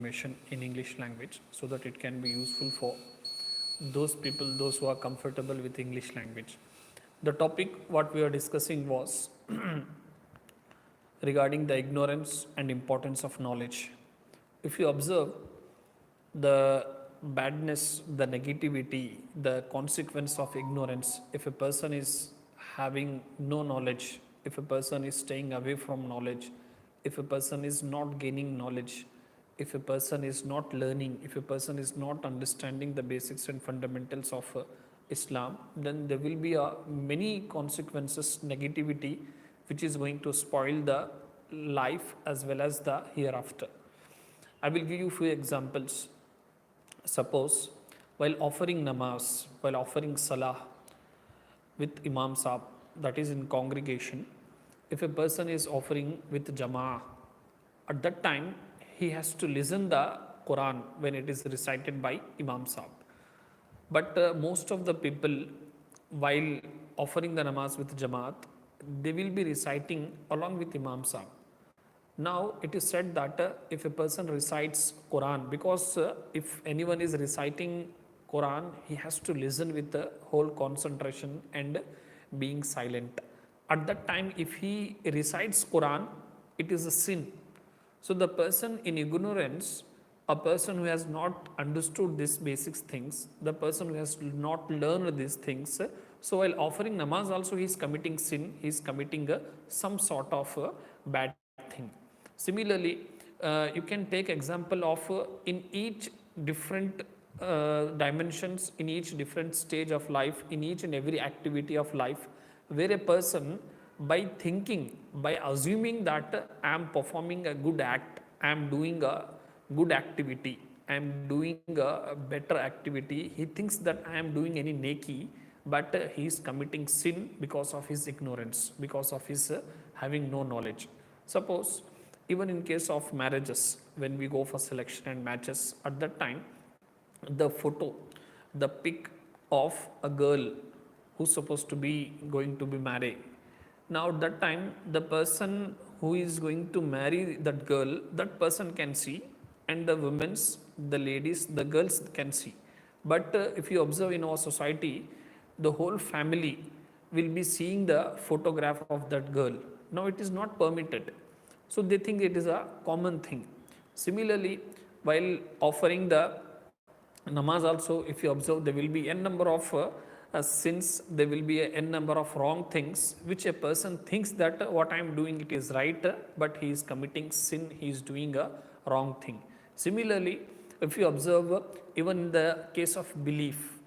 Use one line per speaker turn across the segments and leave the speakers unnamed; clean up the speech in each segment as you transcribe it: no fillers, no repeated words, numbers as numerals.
information in English language so that it can be useful for those people, those who are comfortable with English language. The topic what we are discussing was regarding the ignorance and importance of knowledge. If you observe the badness, the negativity, the consequence of ignorance, if a person is having no knowledge, if a person is staying away from knowledge, if a person is not gaining knowledge, if a person is not learning, if a person is not understanding the basics and fundamentals of Islam, then there will be many consequences, negativity, which is going to spoil the life as well as the hereafter. I will give you few examples. Suppose while offering namaz, while offering salah with Imam Saab, that is in congregation, if a person is offering with Jama'ah, at that time he has to listen the Quran when it is recited by Imam Saab. But most of the people, while offering the namaz with Jamaat, they will be reciting along with Imam Saab. Now it is said that if a person recites Quran, because if anyone is reciting Quran, he has to listen with the whole concentration and being silent. At that time, if he recites Quran, it is a sin. So the person in ignorance, a person who has not understood these basic things, the person who has not learned these things, so while offering namaz also he is committing sin, he is committing some sort of bad thing. Similarly, you can take example of in each different dimensions, in each different stage of life, in each and every activity of life, where a person by thinking, by assuming that I am performing a good act, I am doing a good activity, I am doing a better activity, he thinks that I am doing any neki, but he is committing sin because of his ignorance, because of his having no knowledge. Suppose even in case of marriages, when we go for selection and matches, at that time the photo, the pic of a girl who's supposed to be going to be married, now at that time the person who is going to marry that girl, that person can see, and the women's, the ladies, the girls can see. But if you observe in our society, the whole family will be seeing the photograph of that girl. Now it is not permitted, so they think it is a common thing. Similarly, while offering the namaz also, if you observe, there will be n number of sins, there will be a n number of wrong things, which a person thinks that what I am doing it is right, but he is committing sin, he is doing a wrong thing. Similarly, if you observe, even in the case of belief,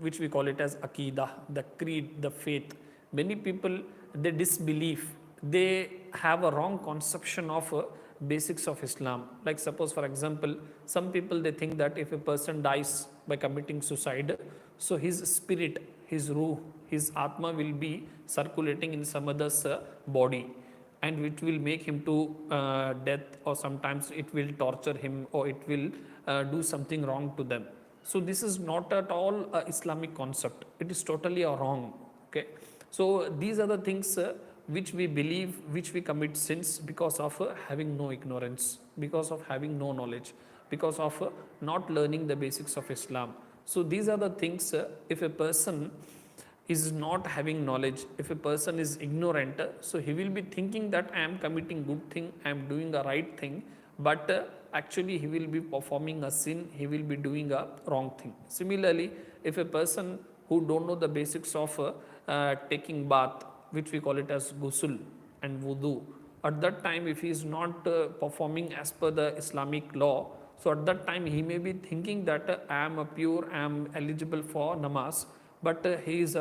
which we call it as Aqidah, the creed, the faith, many people, they disbelieve, they have a wrong conception of basics of Islam. Like suppose for example, some people they think that if a person dies by committing suicide, so his spirit, his ruh, his atma will be circulating in some other's body, and it will make him to death, or sometimes it will torture him, or it will do something wrong to them. So this is not at all a Islamic concept. It is totally wrong. Okay. So these are the things which we believe, which we commit sins because of having no ignorance, because of having no knowledge, because of not learning the basics of Islam. So these are the things, if a person is not having knowledge, if a person is ignorant, so he will be thinking that I am committing good thing, I am doing the right thing, but actually he will be performing a sin, he will be doing a wrong thing. Similarly, if a person who don't know the basics of taking bath, which we call it as ghusl and wudu, at that time if he is not performing as per the Islamic law, so at that time he may be thinking that I am a pure, I am eligible for namaz, but he is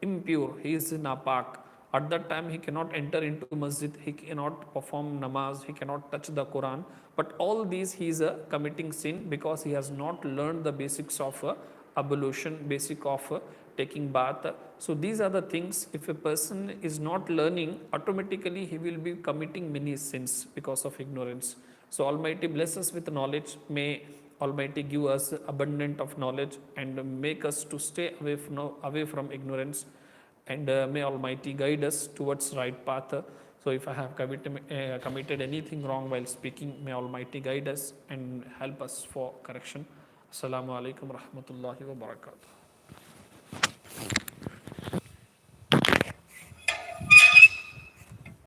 impure, he is napak. At that time he cannot enter into masjid, he cannot perform namaz, he cannot touch the Quran, but all these he is committing sin because he has not learned the basics of ablution, basic of taking bath. So these are the things, if a person is not learning, automatically he will be committing many sins because of ignorance. So Almighty bless us with knowledge. May Almighty give us abundant of knowledge and make us to stay away from ignorance, and may Almighty guide us towards right path. So if I have committed anything wrong while speaking, may Almighty guide us and help us for correction. Assalamu alaikum rahmatullahi wa barakatuh.